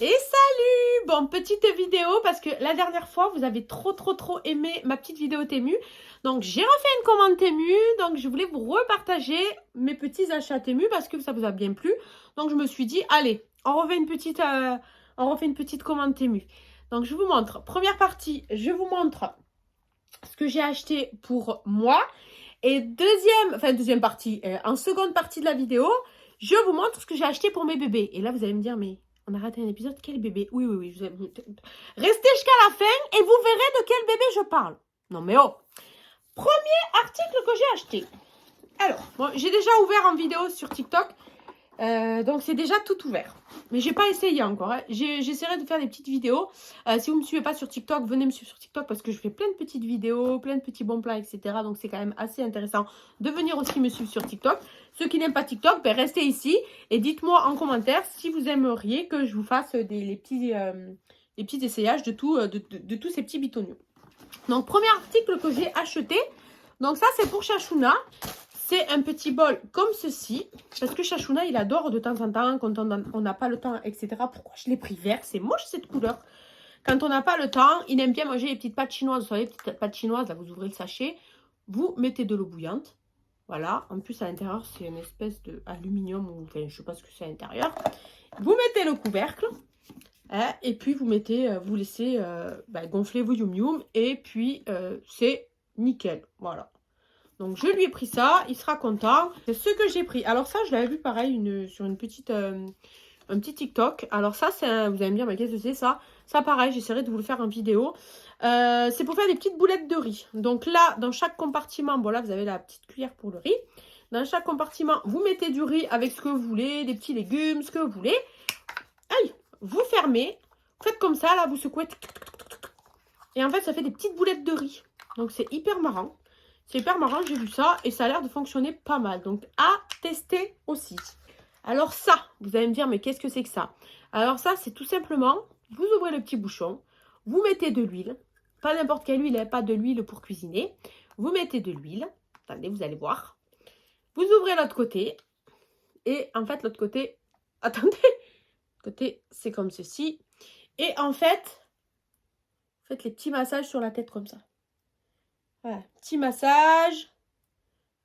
Et salut! Bon, petite vidéo parce que la dernière fois, vous avez trop aimé ma petite vidéo Temu. Donc, j'ai refait une commande Temu. Donc, je voulais vous repartager mes petits achats Temu parce que ça vous a bien plu. Donc, je me suis dit, allez, on refait une petite commande Temu. Donc, je vous montre. Première partie, je vous montre ce que j'ai acheté pour moi. Et deuxième partie, en seconde partie de la vidéo, je vous montre ce que j'ai acheté pour mes bébés. Et là, vous allez me dire, mais on a raté un épisode, quel bébé? Oui. Restez jusqu'à la fin et vous verrez de quel bébé je parle. Non mais oh. Premier article que j'ai acheté. Alors, bon, j'ai déjà ouvert en vidéo sur TikTok. Donc c'est déjà tout ouvert. Mais j'ai pas essayé encore. Hein. J'essaierai de faire des petites vidéos. Si vous me suivez pas sur TikTok, venez me suivre sur TikTok parce que je fais plein de petites vidéos, plein de petits bons plans, etc. Donc c'est quand même assez intéressant de venir aussi me suivre sur TikTok. Ceux qui n'aiment pas TikTok, ben restez ici et dites-moi en commentaire si vous aimeriez que je vous fasse les petits essayages de tous ces petits bitoniaux. Donc premier article que j'ai acheté. Donc ça c'est pour Chachuna. C'est un petit bol comme ceci. Parce que Chachuna, il adore de temps en temps, quand on n'a pas le temps, etc. Pourquoi je l'ai pris vert? C'est moche cette couleur. Quand on n'a pas le temps, il aime bien manger les petites pâtes chinoises. Vous savez, les petites pâtes chinoises, là, vous ouvrez le sachet. Vous mettez de l'eau bouillante. Voilà. En plus, à l'intérieur, c'est une espèce d'aluminium. Enfin, je ne sais pas ce que c'est à l'intérieur. Vous mettez le couvercle. Hein, et puis, vous laissez gonfler vos yum yum. Et puis, c'est nickel. Voilà. Donc, je lui ai pris ça. Il sera content. C'est ce que j'ai pris. Alors, ça, je l'avais vu pareil sur une petite, un petit TikTok. Alors, ça, vous allez me dire, mais qu'est-ce que c'est ça? Ça, pareil, j'essaierai de vous le faire en vidéo. C'est pour faire des petites boulettes de riz. Donc, là, dans chaque compartiment, bon, là, vous avez la petite cuillère pour le riz. Dans chaque compartiment, vous mettez du riz avec ce que vous voulez, des petits légumes, ce que vous voulez. Aïe, vous fermez. Faites comme ça, là, vous secouez. Et en fait, ça fait des petites boulettes de riz. Donc, c'est hyper marrant. C'est hyper marrant, j'ai vu ça et ça a l'air de fonctionner pas mal. Donc, à tester aussi. Alors ça, vous allez me dire, mais qu'est-ce que c'est que ça? Alors ça, c'est tout simplement, vous ouvrez le petit bouchon, vous mettez de l'huile. Pas n'importe quelle huile, pas de l'huile pour cuisiner. Vous mettez de l'huile. Attendez, vous allez voir. Vous ouvrez l'autre côté. Et en fait, l'autre côté, attendez, l'autre côté, c'est comme ceci. Et en fait, faites les petits massages sur la tête comme ça. Voilà, petit massage.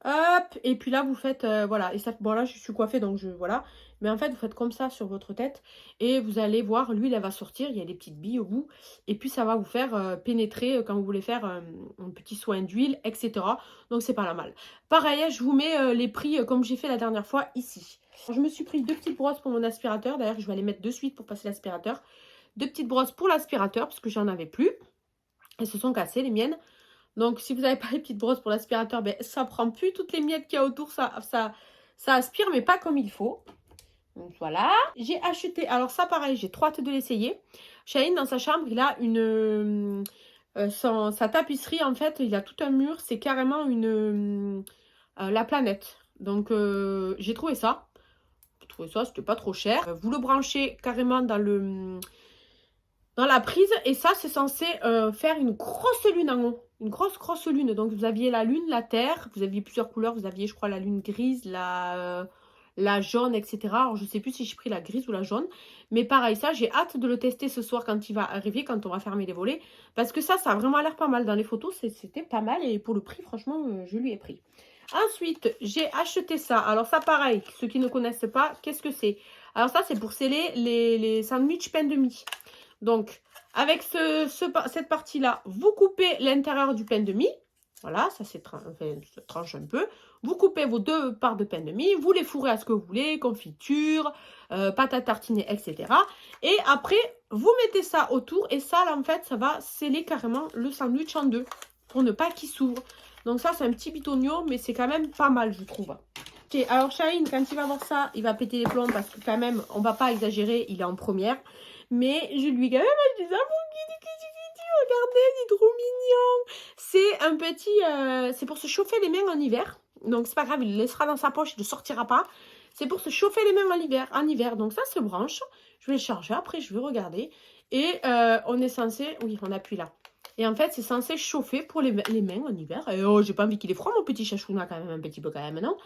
Hop, et puis là, vous faites, voilà. Et ça, bon, là, je suis coiffée, donc voilà. Mais en fait, vous faites comme ça sur votre tête. Et vous allez voir, l'huile, elle va sortir. Il y a des petites billes au bout. Et puis, ça va vous faire pénétrer quand vous voulez faire un petit soin d'huile, etc. Donc, c'est pas la mal. Pareil, je vous mets les prix, comme j'ai fait la dernière fois, ici. Je me suis pris 2 petites brosses pour mon aspirateur. D'ailleurs, je vais les mettre de suite pour passer l'aspirateur. 2 petites brosses pour l'aspirateur, parce que j'en avais plus. Elles se sont cassées, les miennes. Donc, si vous n'avez pas les petites brosses pour l'aspirateur, ben, ça prend plus toutes les miettes qu'il y a autour. Ça aspire, mais pas comme il faut. Donc, voilà. J'ai acheté... Alors, ça, pareil, j'ai trop hâte de l'essayer. Shaheen, dans sa chambre, il a sa tapisserie, en fait, il a tout un mur. C'est carrément la planète. Donc, j'ai trouvé ça. J'ai trouvé ça, c'était pas trop cher. Vous le branchez carrément dans la prise. Et ça, c'est censé faire une grosse lune en haut. Une grosse lune. Donc, vous aviez la lune, la terre. Vous aviez plusieurs couleurs. Vous aviez, je crois, la lune grise, la jaune, etc. Alors, je ne sais plus si j'ai pris la grise ou la jaune. Mais pareil, ça, j'ai hâte de le tester ce soir quand il va arriver, quand on va fermer les volets. Parce que ça a vraiment l'air pas mal. Dans les photos, c'était pas mal. Et pour le prix, franchement, je lui ai pris. Ensuite, j'ai acheté ça. Alors, ça, pareil, ceux qui ne connaissent pas, qu'est-ce que c'est? Alors, ça, c'est pour sceller les sandwichs pain de mie. Donc, avec cette partie-là, vous coupez l'intérieur du pain de mie. Voilà, ça tranche un peu. Vous coupez vos 2 parts de pain de mie. Vous les fourrez à ce que vous voulez. Confiture, pâte à tartiner, etc. Et après, vous mettez ça autour. Et ça, là, en fait, ça va sceller carrément le sandwich en 2. Pour ne pas qu'il s'ouvre. Donc ça, c'est un petit bitonio. Mais c'est quand même pas mal, je trouve. Ok, alors Shaheen, quand il va voir ça, il va péter les plombs. Parce que quand même, on va pas exagérer. Il est en première. Mais je lui ai quand même acheté ça pour regardez, il est trop mignon. C'est un petit, c'est pour se chauffer les mains en hiver. Donc c'est pas grave, il le laissera dans sa poche, il ne sortira pas. C'est pour se chauffer les mains en hiver. Donc ça se branche. Je vais le charger, après je vais regarder. Et on est censé, oui, on appuie là. Et en fait, c'est censé chauffer pour les mains en hiver. Et oh, j'ai pas envie qu'il ait froid, mon petit chachouna, quand même, un petit peu quand même, non?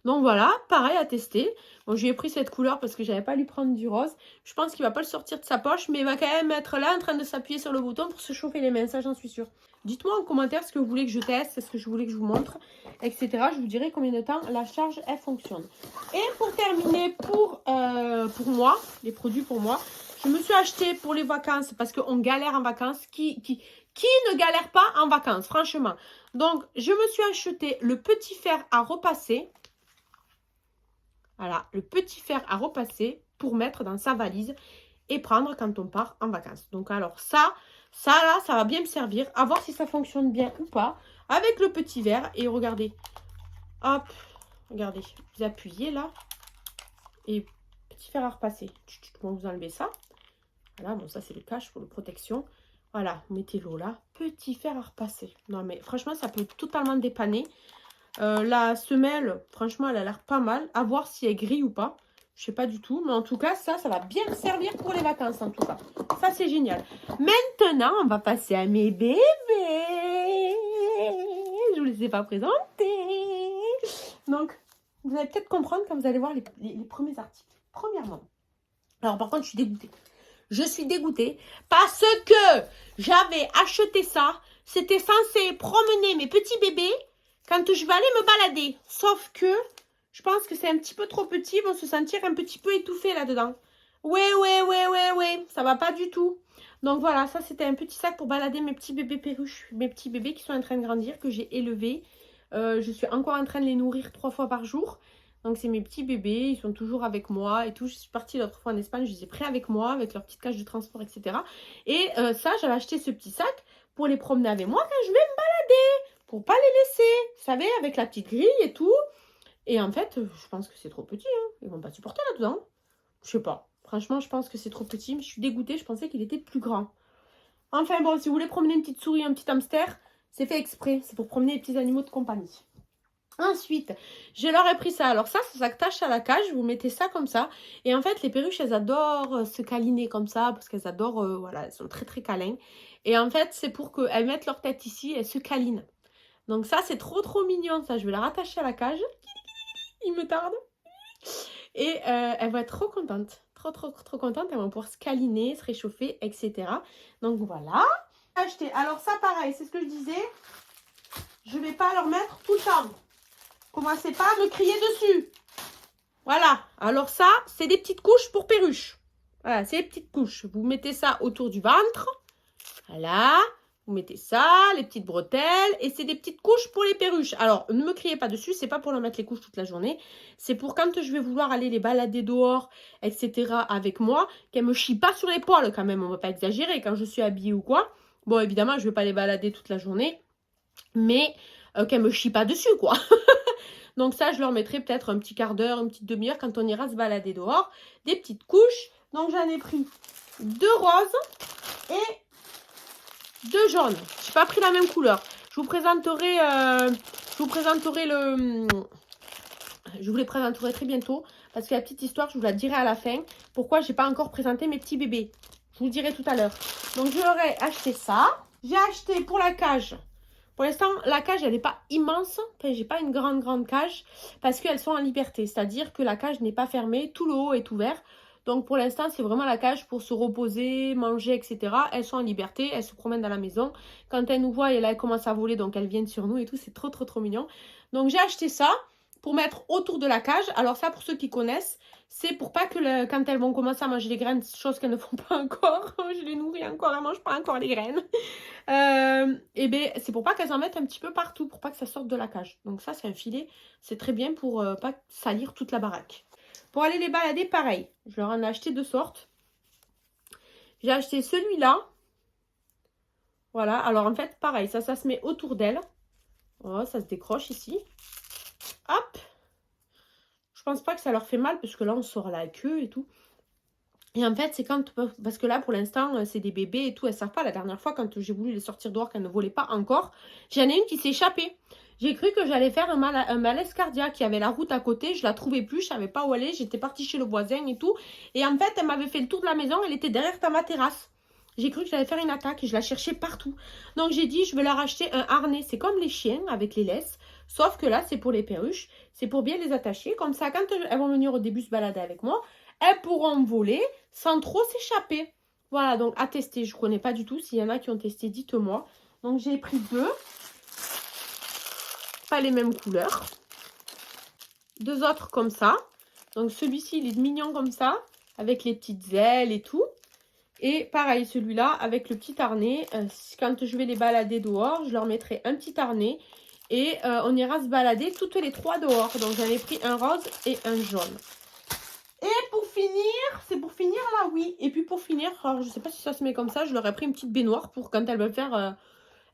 Donc voilà, pareil à tester. Bon, je lui ai pris cette couleur parce que j'avais pas à lui prendre du rose. Je pense qu'il va pas le sortir de sa poche, mais il va quand même être là en train de s'appuyer sur le bouton pour se chauffer les mains, ça j'en suis sûre. Dites-moi en commentaire ce que vous voulez que je teste, ce que je voulais que je vous montre, etc. Je vous dirai combien de temps la charge, elle fonctionne. Et pour terminer, pour moi, les produits pour moi, je me suis acheté pour les vacances, parce qu'on galère en vacances. Qui ne galère pas en vacances, franchement? Donc, je me suis acheté le petit fer à repasser. Voilà, le petit fer à repasser pour mettre dans sa valise et prendre quand on part en vacances. Donc, alors ça là, ça va bien me servir. À voir si ça fonctionne bien ou pas. Avec le petit verre. Et regardez. Hop, regardez. Vous appuyez là. Et petit fer à repasser. Bon, vous enlevez ça. Voilà, bon, ça c'est le cache pour la protection. Voilà, mettez l'eau là. Petit fer à repasser. Non, mais franchement, ça peut totalement dépanner. La semelle, franchement, elle a l'air pas mal. À voir si elle grille ou pas. Je sais pas du tout. Mais en tout cas, ça va bien me servir pour les vacances, en tout cas. Ça, c'est génial. Maintenant, on va passer à mes bébés. Je vous les ai pas présentés. Donc, vous allez peut-être comprendre quand vous allez voir les premiers articles. Premièrement. Alors, par contre, je suis dégoûtée. Je suis dégoûtée parce que j'avais acheté ça. C'était censé promener mes petits bébés quand je vais aller me balader. Sauf que je pense que c'est un petit peu trop petit. Ils vont se sentir un petit peu étouffés là-dedans. Ouais. Ça va pas du tout. Donc voilà, ça c'était un petit sac pour balader mes petits bébés perruches. Mes petits bébés qui sont en train de grandir, que j'ai élevés. Je suis encore en train de les nourrir 3 fois par jour. Donc c'est mes petits bébés, ils sont toujours avec moi et tout. Je suis partie l'autre fois en Espagne, je les ai pris avec moi, avec leur petite cage de transport, etc. Et ça, j'avais acheté ce petit sac pour les promener avec moi quand je vais me balader. Pour pas les laisser, vous savez, avec la petite grille et tout. Et en fait, je pense que c'est trop petit. Hein. Ils vont pas supporter là-dedans. Je sais pas. Franchement, je pense que c'est trop petit. Mais je suis dégoûtée, je pensais qu'il était plus grand. Enfin bon, si vous voulez promener une petite souris, un petit hamster, c'est fait exprès. C'est pour promener les petits animaux de compagnie. Ensuite, je leur ai pris ça. Alors ça s'attache à la cage. Vous mettez ça comme ça. Et en fait, les perruches, elles adorent se câliner comme ça. Parce qu'elles adorent, voilà, elles sont très très câlins. Et en fait, c'est pour qu'elles mettent leur tête ici et elles se câlinent. Donc ça, c'est trop trop mignon. Ça, je vais la rattacher à la cage. Il me tarde. Et elles vont être trop contentes. Trop contentes. Elles vont pouvoir se câliner, se réchauffer, etc. Donc voilà. Acheter. Alors ça, pareil, c'est ce que je disais. Je ne vais pas leur mettre tout le temps. Commencez pas à me crier dessus. Voilà. Alors ça, c'est des petites couches pour perruches. Voilà, c'est des petites couches. Vous mettez ça autour du ventre. Voilà. Vous mettez ça, les petites bretelles. Et c'est des petites couches pour les perruches. Alors, ne me criez pas dessus. C'est pas pour leur mettre les couches toute la journée. C'est pour quand je vais vouloir aller les balader dehors, etc. avec moi. Qu'elles me chient pas sur l'épaule quand même. On va pas exagérer quand je suis habillée ou quoi. Bon, évidemment, je vais pas les balader toute la journée. Mais qu'elles me chient pas dessus, quoi. Donc ça, je leur mettrai peut-être un petit quart d'heure, une petite demi-heure quand on ira se balader dehors. Des petites couches. Donc j'en ai pris 2 roses et 2 jaunes. Je n'ai pas pris la même couleur. Je vous présenterai je vous les présenterai très bientôt. Parce que la petite histoire, je vous la dirai à la fin. Pourquoi je n'ai pas encore présenté mes petits bébés. Je vous le dirai tout à l'heure. Donc je leur ai acheté ça. J'ai acheté pour la cage. Pour l'instant, la cage, elle n'est pas immense. Enfin, j'ai pas une grande cage parce qu'elles sont en liberté. C'est-à-dire que la cage n'est pas fermée. Tout le haut est ouvert. Donc, pour l'instant, c'est vraiment la cage pour se reposer, manger, etc. Elles sont en liberté. Elles se promènent dans la maison. Quand elles nous voient, et là, elles commencent à voler. Donc, elles viennent sur nous et tout. C'est trop mignon. Donc, j'ai acheté ça pour mettre autour de la cage. Alors, ça, pour ceux qui connaissent, c'est pour pas que quand elles vont commencer à manger les graines, chose qu'elles ne font pas encore. Je les nourris encore, elles ne mangent pas encore les graines. Et bien, c'est pour pas qu'elles en mettent un petit peu partout, pour pas que ça sorte de la cage. Donc ça, c'est un filet, c'est très bien pour pas salir toute la baraque. Pour aller les balader, pareil. Je leur en ai acheté 2 sortes. J'ai acheté celui-là. Voilà, alors en fait, pareil, ça se met autour d'elle. Oh, ça se décroche ici. Hop. Je pense pas que ça leur fait mal, parce que là, on sort la queue et tout. Et en fait, c'est quand... Parce que là, pour l'instant, c'est des bébés et tout. Elles ne savent pas. La dernière fois, quand j'ai voulu les sortir dehors, qu'elles ne volaient pas encore, j'en ai une qui s'est échappée. J'ai cru que j'allais faire un malaise cardiaque. Il y avait la route à côté. Je ne la trouvais plus. Je ne savais pas où aller. J'étais partie chez le voisin et tout. Et en fait, elle m'avait fait le tour de la maison. Elle était derrière ma terrasse. J'ai cru que j'allais faire une attaque et je la cherchais partout. Donc j'ai dit, je vais leur acheter un harnais. C'est comme les chiens avec les laisses. Sauf que là, c'est pour les perruches. C'est pour bien les attacher. Comme ça, quand elles vont venir au début se balader avec moi, elles pourront voler sans trop s'échapper. Voilà, donc à tester. Je ne connais pas du tout. S'il y en a qui ont testé, dites-moi. Donc j'ai pris 2. Pas les mêmes couleurs. 2 autres comme ça. Donc celui-ci, il est mignon comme ça. Avec les petites ailes et tout. Et pareil, celui-là, avec le petit harnais, quand je vais les balader dehors, je leur mettrai un petit harnais. Et on ira se balader toutes les 3 dehors. Donc j'en ai pris un rose et un jaune. Et pour finir, c'est pour finir là, oui. Et puis pour finir, alors je sais pas si ça se met comme ça, je leur ai pris une petite baignoire pour quand elles veulent faire...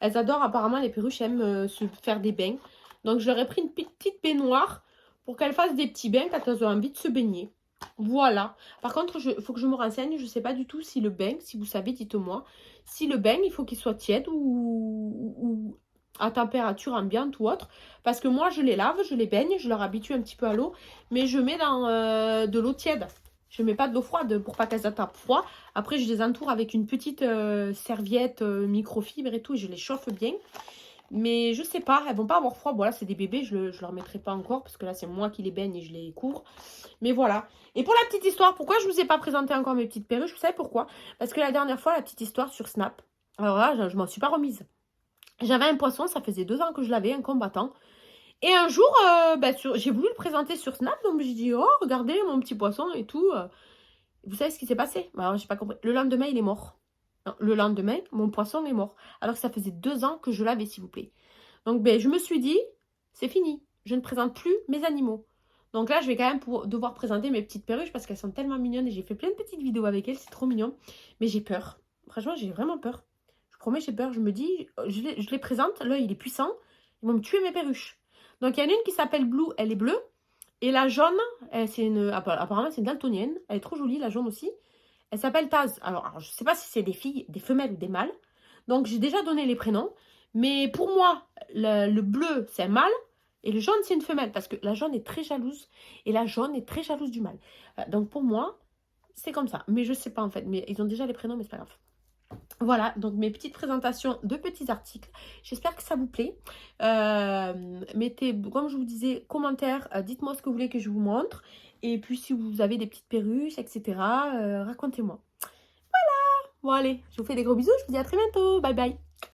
elles adorent apparemment, les perruches aiment se faire des bains. Donc je leur ai pris une petite baignoire pour qu'elles fassent des petits bains quand elles ont envie de se baigner. Voilà. Par contre, il faut que je me renseigne. Je ne sais pas du tout si le bain, si vous savez, dites-moi. Si le bain, il faut qu'il soit tiède ou à température ambiante ou autre. Parce que moi, je les lave, je les baigne, je leur habitue un petit peu à l'eau. Mais je mets dans de l'eau tiède. Je ne mets pas de l'eau froide pour pas qu'elles attrapent froid. Après, je les entoure avec une petite serviette microfibre et tout. Et je les chauffe bien. Mais je sais pas, elles vont pas avoir froid. Voilà, c'est des bébés, je leur mettrai pas encore parce que là, c'est moi qui les baigne et je les couvre. Mais voilà. Et pour la petite histoire, pourquoi je vous ai pas présenté encore mes petites perruches? Vous savez pourquoi? Parce que la dernière fois, la petite histoire sur Snap, alors là, je m'en suis pas remise. J'avais un poisson, ça faisait 2 ans que je l'avais, un combattant. Et un jour, j'ai voulu le présenter sur Snap, donc j'ai dit, oh, regardez mon petit poisson et tout. Vous savez ce qui s'est passé? Alors, j'ai pas compris. Le lendemain, il est mort. Non, le lendemain, mon poisson est mort. Alors que ça faisait 2 ans que je l'avais, s'il vous plaît. Donc, je me suis dit, c'est fini. Je ne présente plus mes animaux. Donc là, je vais quand même devoir présenter mes petites perruches parce qu'elles sont tellement mignonnes. Et j'ai fait plein de petites vidéos avec elles. C'est trop mignon. Mais j'ai peur. Franchement, j'ai vraiment peur. Je promets, j'ai peur. Je me dis, je les présente. L'œil, il est puissant. Ils vont me tuer mes perruches. Donc, il y en a une qui s'appelle Blue. Elle est bleue. Et la jaune, apparemment, c'est une daltonienne. Elle est trop jolie, la jaune aussi. Elle s'appelle Taz. Alors, je ne sais pas si c'est des filles, des femelles ou des mâles. Donc, j'ai déjà donné les prénoms. Mais pour moi, le bleu, c'est un mâle. Et le jaune, c'est une femelle. Parce que la jaune est très jalouse. Et la jaune est très jalouse du mâle. Donc, pour moi, c'est comme ça. Mais je ne sais pas, en fait. Mais ils ont déjà les prénoms, mais c'est pas grave. Voilà, donc mes petites présentations de petits articles. J'espère que ça vous plaît. Mettez, comme je vous disais, commentaires. Dites-moi ce que vous voulez que je vous montre. Et puis, si vous avez des petites perruches, etc., racontez-moi. Voilà. Bon, allez, je vous fais des gros bisous. Je vous dis à très bientôt. Bye bye.